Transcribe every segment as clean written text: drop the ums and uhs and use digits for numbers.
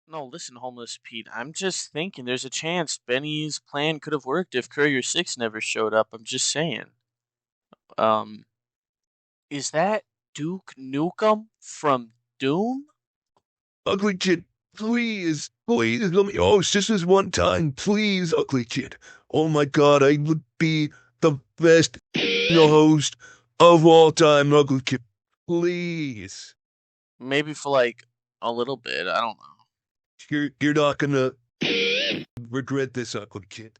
No, listen, homeless Pete. I'm just thinking there's a chance Benny's plan could have worked if Courier Six never showed up. I'm just saying. Um, is that Duke Nukem from Doom? Ugly kid, please let me host just this one time, please, ugly kid. Oh my god, I would be the best host of all time, ugly kid. Please. Maybe for like a little bit. I don't know. You're not gonna regret this, ugly kid.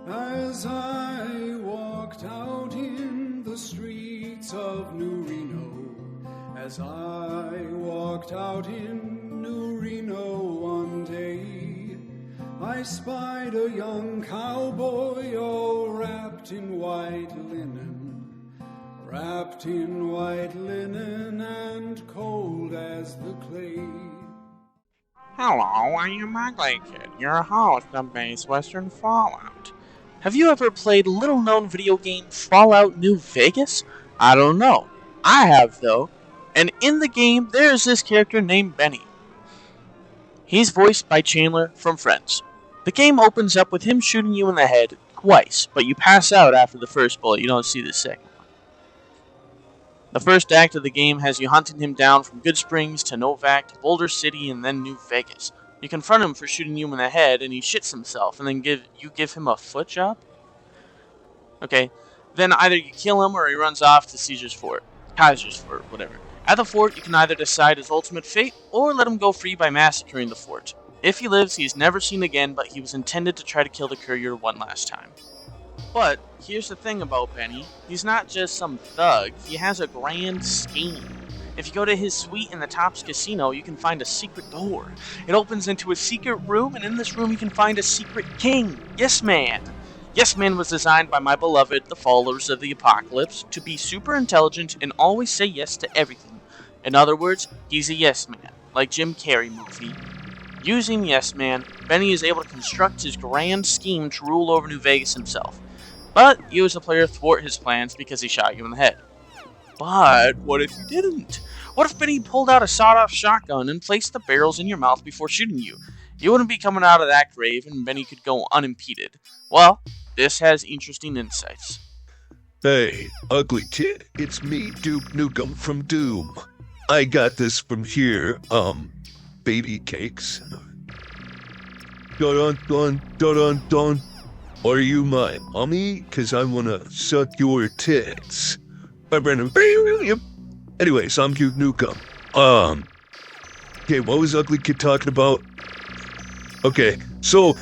As I walked out in the streets of New Reno, as I walked out in New Reno one day, I spied a young cowboy all wrapped in white linen and cold as the clay. Hello, I am Ugly Kid, your host of Base Western Fallout. Have you ever played little-known video game Fallout New Vegas? I don't know. I have, though. And in the game, there's this character named Benny. He's voiced by Chandler from Friends. The game opens up with him shooting you in the head twice, but you pass out after the first bullet. You don't see the second one. The first act of the game has you hunting him down from Goodsprings to Novak to Boulder City and then New Vegas. You confront him for shooting you in the head, and he shits himself, and then you give him a foot job? Okay, then either you kill him or he runs off to Kaiser's Fort, whatever. At the fort, you can either decide his ultimate fate, or let him go free by massacring the fort. If he lives, he is never seen again, but he was intended to try to kill the courier one last time. But, here's the thing about Benny, he's not just some thug, he has a grand scheme. If you go to his suite in the Tops Casino, you can find a secret door. It opens into a secret room, and in this room you can find a secret king. Yes Man. Yes Man was designed by my beloved, the followers of the apocalypse, to be super intelligent and always say yes to everything. In other words, he's a yes man, like Jim Carrey movie. Using Yes Man, Benny is able to construct his grand scheme to rule over New Vegas himself. But you as a player thwart his plans because he shot you in the head. But what if you didn't? What if Benny pulled out a sawed-off shotgun and placed the barrels in your mouth before shooting you? You wouldn't be coming out of that grave, and Benny could go unimpeded. Well, this has interesting insights. Hey, ugly kid, it's me, Duke Nukem from Doom. I got this from here, baby cakes. Dun. Are you my mommy? 'Cause I wanna suck your tits. Anyways, I'm Duke Nukem. Okay, what was Ugly Kid talking about? Okay, so,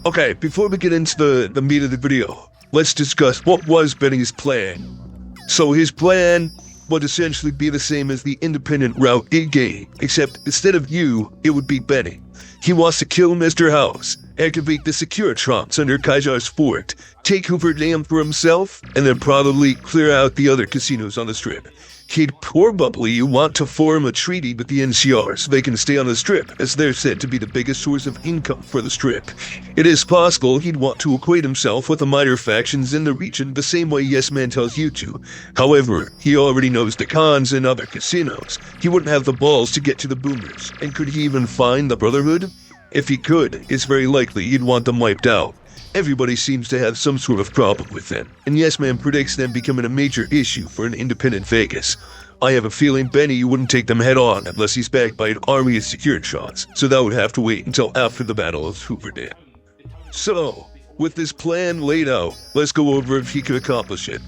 okay, before we get into the meat of the video, let's discuss what was Benny's plan. So his plan would essentially be the same as the independent route in-game, except instead of you, it would be Benny. He wants to kill Mr. House, activate the Securitrons under Kaiser's fort, take Hoover Dam for himself, and then probably clear out the other casinos on the Strip. He'd probably want to form a treaty with the NCR so they can stay on the Strip, as they're said to be the biggest source of income for the Strip. It is possible he'd want to equate himself with the minor factions in the region the same way Yes Man tells you to. However, he already knows the cons in other casinos. He wouldn't have the balls to get to the boomers. And could he even find the Brotherhood? If he could, it's very likely he'd want them wiped out. Everybody seems to have some sort of problem with them, and Yes Man predicts them becoming a major issue for an independent Vegas. I have a feeling Benny wouldn't take them head on unless he's backed by an army of Securitrons, so that would have to wait until after the Battle of Hoover Dam. So, with this plan laid out, let's go over if he could accomplish it.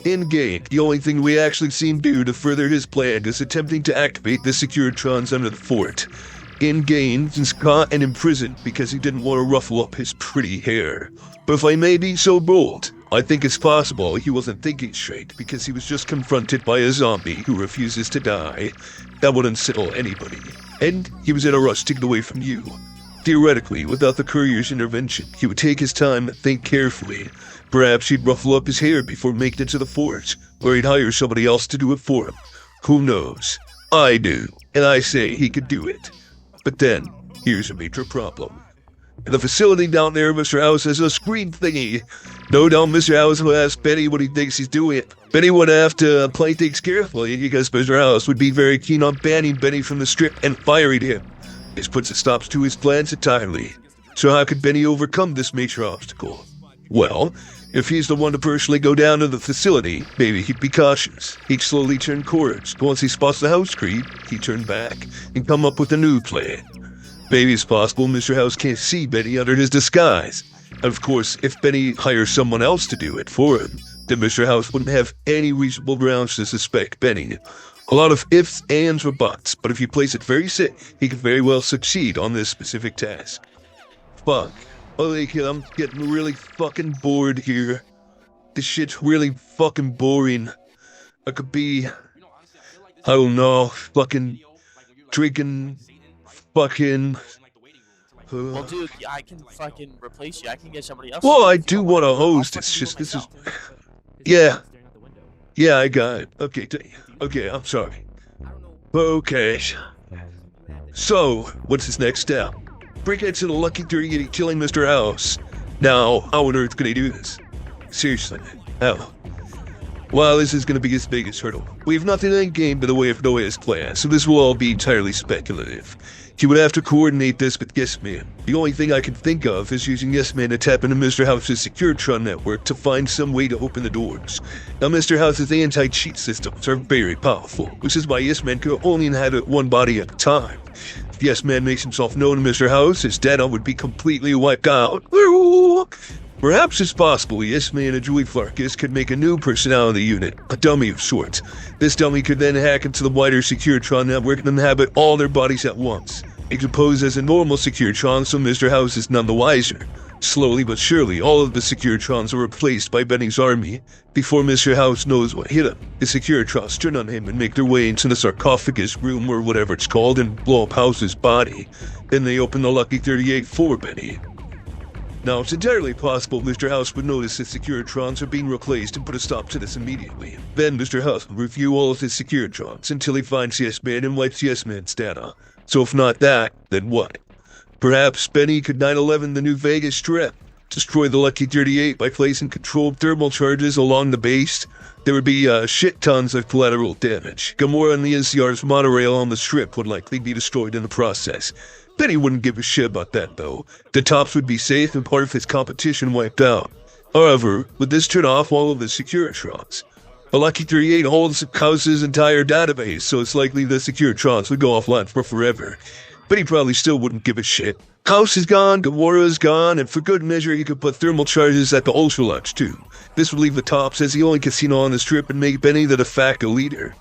In-game, the only thing we actually see him do to further his plan is attempting to activate the Securitrons under the fort. In-game, he's caught and imprisoned because he didn't want to ruffle up his pretty hair. But if I may be so bold, I think it's possible he wasn't thinking straight because he was just confronted by a zombie who refuses to die. That wouldn't settle anybody. And he was in a rush to get away from you. Theoretically, without the courier's intervention, he would take his time and think carefully. Perhaps he'd ruffle up his hair before making it to the fort, or he'd hire somebody else to do it for him. Who knows? I do, and I say he could do it. But then, here's a major problem. In the facility down there, Mr. House has a screen thingy. No doubt Mr. House will ask Benny what he thinks he's doing. Benny would have to play things carefully because Mr. House would be very keen on banning Benny from the strip and firing him. This puts a stop to his plans entirely. So how could Benny overcome this major obstacle? Well, if he's the one to personally go down to the facility, maybe he'd be cautious. He'd slowly turn course. Once he spots the house creep, he'd turn back and come up with a new plan. Maybe it's possible Mr. House can't see Benny under his disguise. And of course, if Benny hires someone else to do it for him, then Mr. House wouldn't have any reasonable grounds to suspect Benny. A lot of ifs, ands, or buts, but if you place it very safe, he could very well succeed on this specific task. Fuck. Holy kid, I'm getting really fucking bored here. This shit's really fucking boring. I could be, I don't know, fucking drinking, fucking... Well, dude, I can fucking replace you. I can get somebody else. Well, I do want to host. It's just, this is... Yeah. Yeah, I got it. Okay, okay, I'm sorry. Okay. So, what's his next step? Break into the Lucky 38 killing Mr. House. Now, how on earth can he do this? Seriously, how? Well, this is gonna be his biggest hurdle. We have nothing in game but the way of Noah's plan, so this will all be entirely speculative. He would have to coordinate this with Yes Man. The only thing I can think of is using Yes Man to tap into Mr. House's Securitron network to find some way to open the doors. Now, Mr. House's anti-cheat systems are very powerful, which is why Yes Man could only inhabit one body at a time. If Yes Man makes himself known to Mr. House, his data would be completely wiped out. Perhaps it's possible Yes Man and Julie Farkas could make a new personality unit, a dummy of sorts. This dummy could then hack into the wider Securitron network and inhabit all their bodies at once. It could pose as a normal Securitron, so Mr. House is none the wiser. Slowly but surely, all of the Securitrons are replaced by Benny's army. Before Mr. House knows what hit him, the Securitrons turn on him and make their way into the sarcophagus room or whatever it's called and blow up House's body. Then they open the Lucky 38 for Benny. Now, it's entirely possible Mr. House would notice that Securitrons are being replaced and put a stop to this immediately. Then Mr. House will review all of his Securitrons until he finds Yes Man and wipes Yes Man's data. So if not that, then what? Perhaps Benny could 9/11 the New Vegas Strip, destroy the Lucky 38 by placing controlled thermal charges along the base. There would be shit tons of collateral damage. Gamora and the NCR's monorail on the Strip would likely be destroyed in the process. Benny wouldn't give a shit about that though. The tops would be safe and part of his competition wiped out. However, would this turn off all of the Securitrons? The Lucky 38 holds House's entire database, so it's likely the Securitrons would go offline for forever. But he probably still wouldn't give a shit. House is gone, Gamora is gone, and for good measure he could put thermal charges at the Ultra Lodge too. This would leave the tops as the only casino on the Strip and make Benny the de facto leader.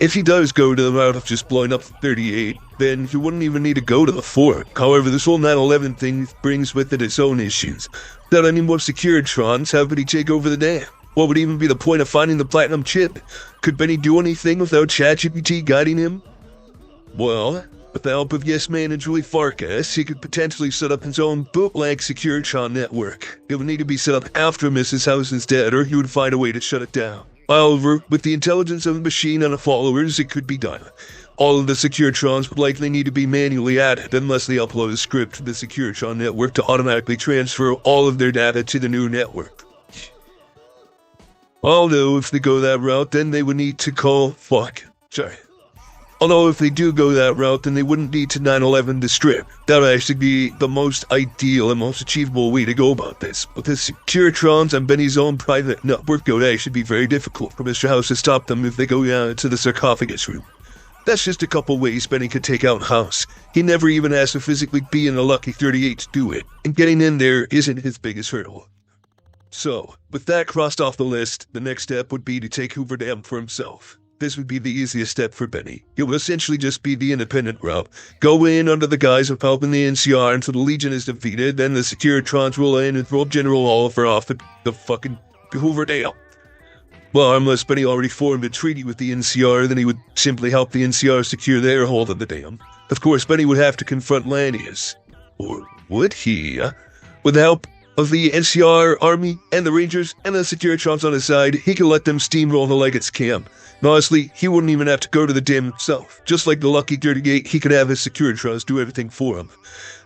If he does go to the route of just blowing up the 38, then he wouldn't even need to go to the fort. However, this whole 9/11 thing brings with it its own issues. Without any more Securitrons, how could he take over the dam? What would even be the point of finding the platinum chip? Could Benny do anything without ChatGPT guiding him? Well, with the help of Yes Man and Julie Farkas, he could potentially set up his own bootleg Securitron network. It would need to be set up after Mrs. House is dead, or he would find a way to shut it down. However, with the intelligence of the machine and the followers, it could be done. All of the Securitrons would likely need to be manually added unless they upload a script to the Securitron network to automatically transfer all of their data to the new network. Although, if they go that route, then they would need to Although if they do go that route, then they wouldn't need to 9/11 the Strip. That would actually be the most ideal and most achievable way to go about this. But the Securitrons and Benny's own private network would actually be very difficult for Mr. House to stop them if they go down to the sarcophagus room. That's just a couple ways Benny could take out House. He never even has to physically be in the Lucky 38 to do it, and getting in there isn't his biggest hurdle. So, with that crossed off the list, the next step would be to take Hoover Dam for himself. This would be the easiest step for Benny. It would essentially just be the independent route. Go in under the guise of helping the NCR until the Legion is defeated, then the Securitrons roll in and throw General Oliver off the fucking Hoover Dam. Well, unless Benny already formed a treaty with the NCR, then he would simply help the NCR secure their hold of the dam. Of course, Benny would have to confront Lannius. Or would he? With the help of the NCR army and the Rangers and the Securitrons on his side, he could let them steamroll the Legates camp. And honestly, he wouldn't even have to go to the dam himself. Just like the Lucky 38, he could have his Securitrons do everything for him.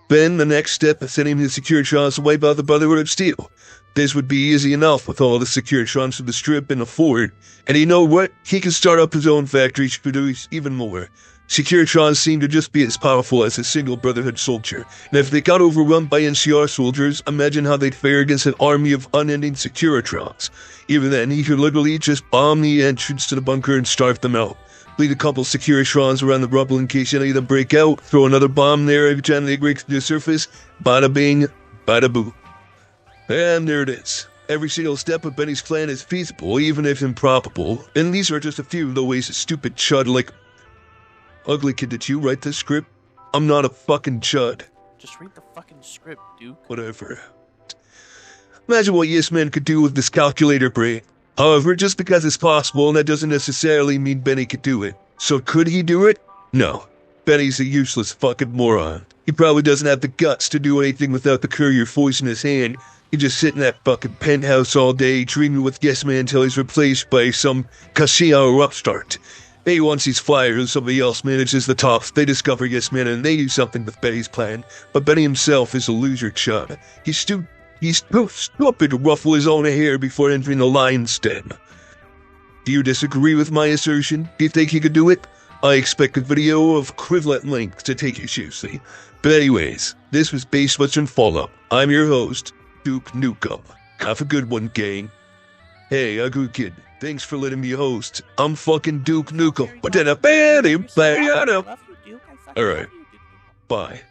Then the next step is sending the Securitrons to wipe out the Brotherhood of Steel. This would be easy enough with all the Securitrons to the Strip and the Fort. And you know what? He can start up his own factory to produce even more. Securitrons seem to just be as powerful as a single Brotherhood soldier. And if they got overrun by NCR soldiers, imagine how they'd fare against an army of unending Securitrons. Even then, he could literally just bomb the entrance to the bunker and starve them out. Leave a couple Securitrons around the rubble in case any of them break out, throw another bomb there every time they break to the surface, bada bing, bada boo. And there it is. Every single step of Benny's plan is feasible, even if improbable, and these are just a few of the ways a stupid chud like... Ugly kid, did you write this script? I'm not a fucking chud. Just read the fucking script, Duke. Whatever. Imagine what Yes Man could do with this calculator brain. However, just because it's possible, that doesn't necessarily mean Benny could do it. So could he do it? No. Benny's a useless fucking moron. He probably doesn't have the guts to do anything without the courier voice in his hand. He just sit in that fucking penthouse all day, dreaming with Yes Man until he's replaced by some casino upstart. Maybe once he's fired and somebody else manages the tops, they discover Yes Man and they do something with Benny's plan. But Benny himself is a loser chud. He's too stupid to ruffle his own hair before entering the lion's den. Do you disagree with my assertion? Do you think he could do it? I expect a video of equivalent length to take you seriously. But anyways, this was Base Western Fallout. I'm your host, Duke Nukem. Have a good one, gang. Hey, ugly kid. Thanks for letting me host. I'm fucking Duke Nukem. But then a bad. Alright. Bye.